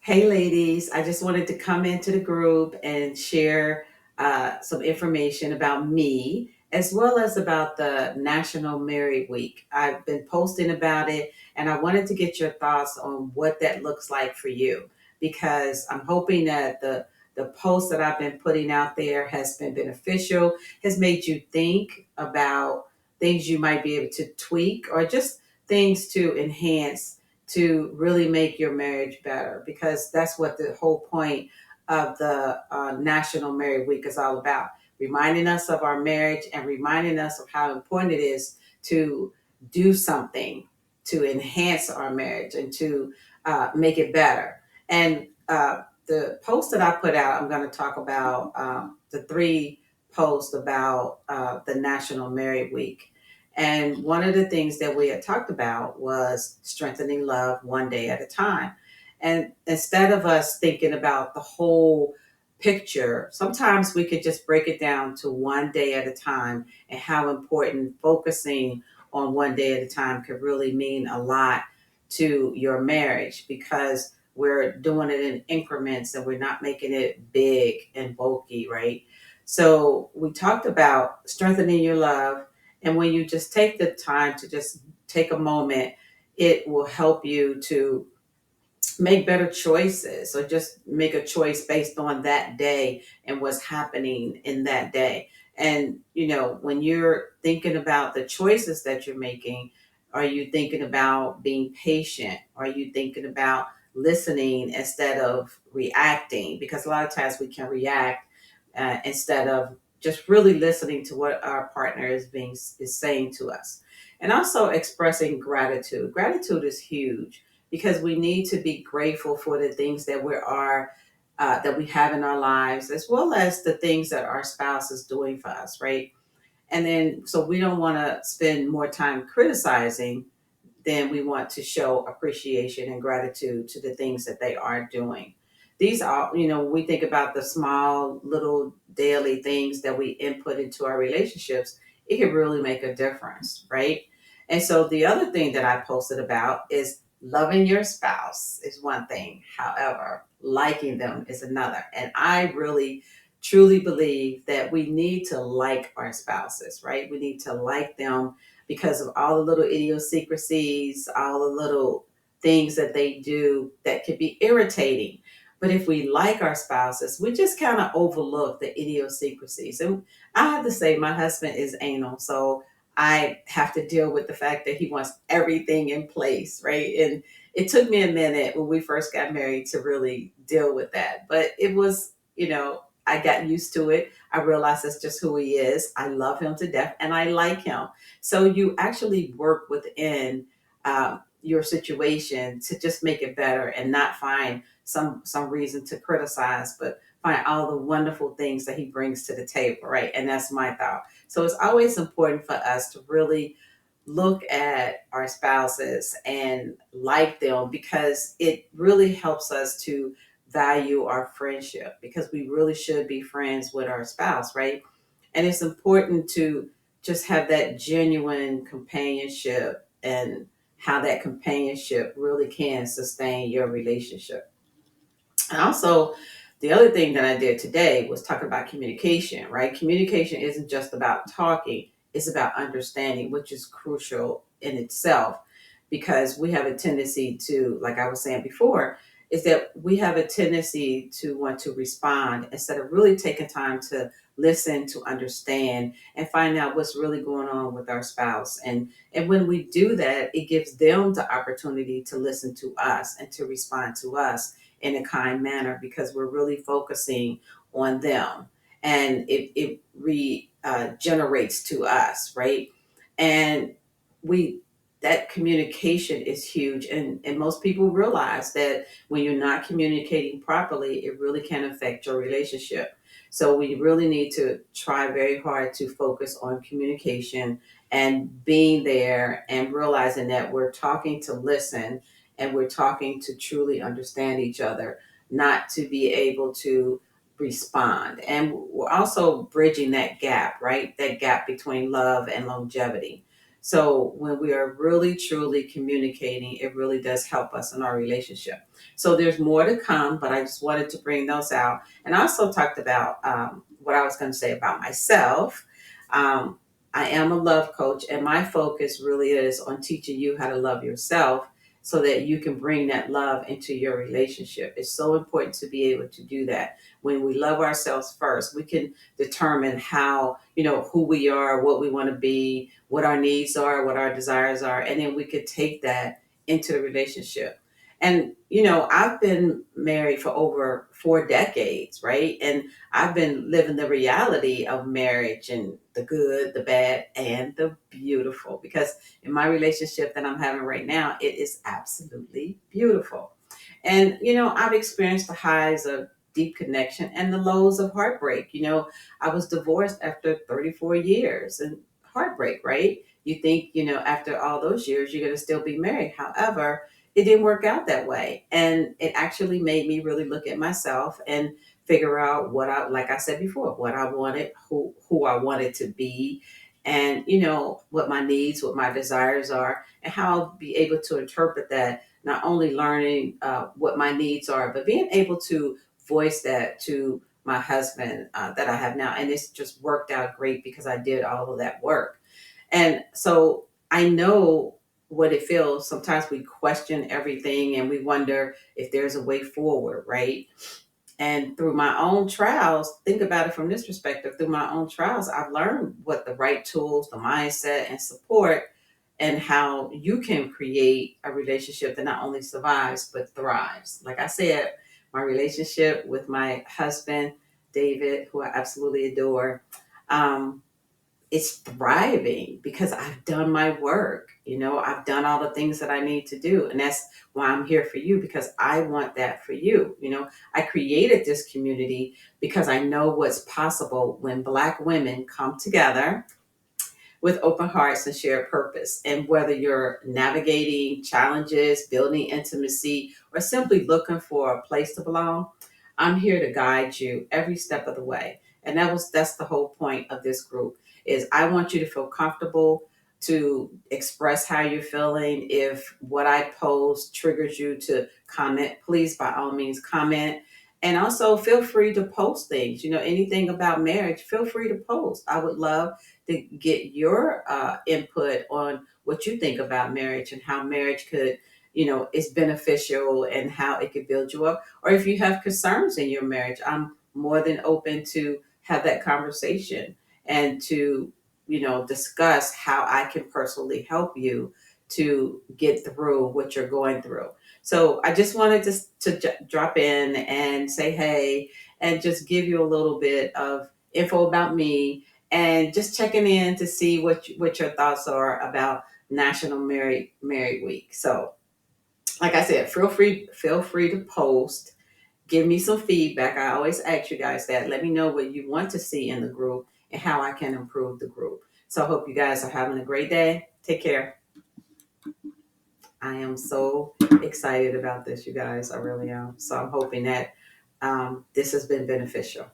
Hey, ladies, I just wanted to come into the group and share some information about me as well as about the National Married Week. I've been posting about it and I wanted to get your thoughts on what that looks like for you because I'm hoping that the post that I've been putting out there has been beneficial, has made you think about things you might be able to tweak or just things to enhance to really make your marriage better because that's what the whole point of the National Married Week is all about, reminding us of our marriage and reminding us of how important it is to do something to enhance our marriage and to make it better. And the post that I put out, I'm going to talk about the three posts about the National Married Week. And one of the things that we had talked about was strengthening love one day at a time. And instead of us thinking about the whole picture, sometimes we could just break it down to one day at a time and how important focusing on one day at a time could really mean a lot to your marriage because we're doing it in increments and we're not making it big and bulky, right? So we talked about strengthening your love, and when you just take the time to just take a moment, it will help you to make better choices or just make a choice based on that day and what's happening in that day. And, when you're thinking about the choices that you're making, are you thinking about being patient? Are you thinking about listening instead of reacting? Because a lot of times we can react instead of just really listening to what our partner is saying to us. And also expressing gratitude. Gratitude is huge because we need to be grateful for the things that we have in our lives, as well as the things that our spouse is doing for us, right? And then, so we don't want to spend more time criticizing than we want to show appreciation and gratitude to the things that they are doing. These are, we think about the small little daily things that we input into our relationships, it can really make a difference, right? And so the other thing that I posted about is loving your spouse is one thing. However, liking them is another. And I really truly believe that we need to like our spouses, right? We need to like them because of all the little idiosyncrasies, all the little things that they do that could be irritating. But if we like our spouses, we just kind of overlook the idiosyncrasies. And I have to say, my husband is anal. So I have to deal with the fact that he wants everything in place, right? And it took me a minute when we first got married to really deal with that. But it was, I got used to it. I realized that's just who he is. I love him to death and I like him. So you actually work within your situation to just make it better and not find some reason to criticize, but find all the wonderful things that he brings to the table, right? And that's my thought. So it's always important for us to really look at our spouses and like them because it really helps us to value our friendship because we really should be friends with our spouse, right? And it's important to just have that genuine companionship and how that companionship really can sustain your relationship. And also, the other thing that I did today was talk about communication, right? Communication isn't just about talking, it's about understanding, which is crucial in itself because we have a tendency to, like I was saying before, is that we have a tendency to want to respond instead of really taking time to listen, to understand, and find out what's really going on with our spouse. And when we do that, it gives them the opportunity to listen to us and to respond to us in a kind manner because we're really focusing on them and it regenerates to us, right? And we that communication is huge and most people realize that when you're not communicating properly it really can affect your relationship. So we really need to try very hard to focus on communication and being there and realizing that we're talking to listen and we're talking to truly understand each other, not to be able to respond. And we're also bridging that gap, right? That gap between love and longevity. So when we are really truly communicating, it really does help us in our relationship. So there's more to come, but I just wanted to bring those out. And I also talked about what I was going to say about myself. Um, I am a love coach, and my focus really is on teaching you how to love yourself so that you can bring that love into your relationship. It's so important to be able to do that. When we love ourselves first, we can determine how, who we are, what we want to be, what our needs are, what our desires are, and then we could take that into the relationship. And, I've been married for over 4 decades, right? And I've been living the reality of marriage and the good, the bad, and the beautiful. Because in my relationship that I'm having right now, it is absolutely beautiful. And, I've experienced the highs of deep connection and the lows of heartbreak. I was divorced after 34 years and heartbreak, right? You think, after all those years, you're going to still be married. However, it didn't work out that way. And it actually made me really look at myself and figure out like I said before, what I wanted, who I wanted to be, and, what my needs, what my desires are, and how I'll be able to interpret that, not only learning what my needs are, but being able to voice that to my husband that I have now. And it's just worked out great because I did all of that work. And so I know what it feels. Sometimes we question everything and we wonder if there's a way forward, right? And through my own trials, think about it from this perspective, through my own trials, I've learned what the right tools, the mindset, and support, and how you can create a relationship that not only survives, but thrives. Like I said, my relationship with my husband, David, who I absolutely adore, um, it's thriving because I've done my work. I've done all the things that I need to do. And that's why I'm here for you, because I want that for you. I created this community because I know what's possible when Black women come together with open hearts and shared purpose. And whether you're navigating challenges, building intimacy, or simply looking for a place to belong, I'm here to guide you every step of the way. And that's the whole point of this group, is I want you to feel comfortable to express how you're feeling. If what I post triggers you to comment, please by all means comment. And also feel free to post things, anything about marriage, feel free to post. I would love to get your input on what you think about marriage and how marriage could, is beneficial and how it could build you up. Or if you have concerns in your marriage, I'm more than open to have that conversation and to, discuss how I can personally help you to get through what you're going through. So I just wanted to drop in and say hey, and just give you a little bit of info about me, and just checking in to see what your thoughts are about National Married Week. So, like I said, feel free to post, give me some feedback. I always ask you guys that. Let me know what you want to see in the group and how I can improve the group. So, I hope you guys are having a great day. Take care. I am so excited about this, you guys. I really am. So, I'm hoping that this has been beneficial.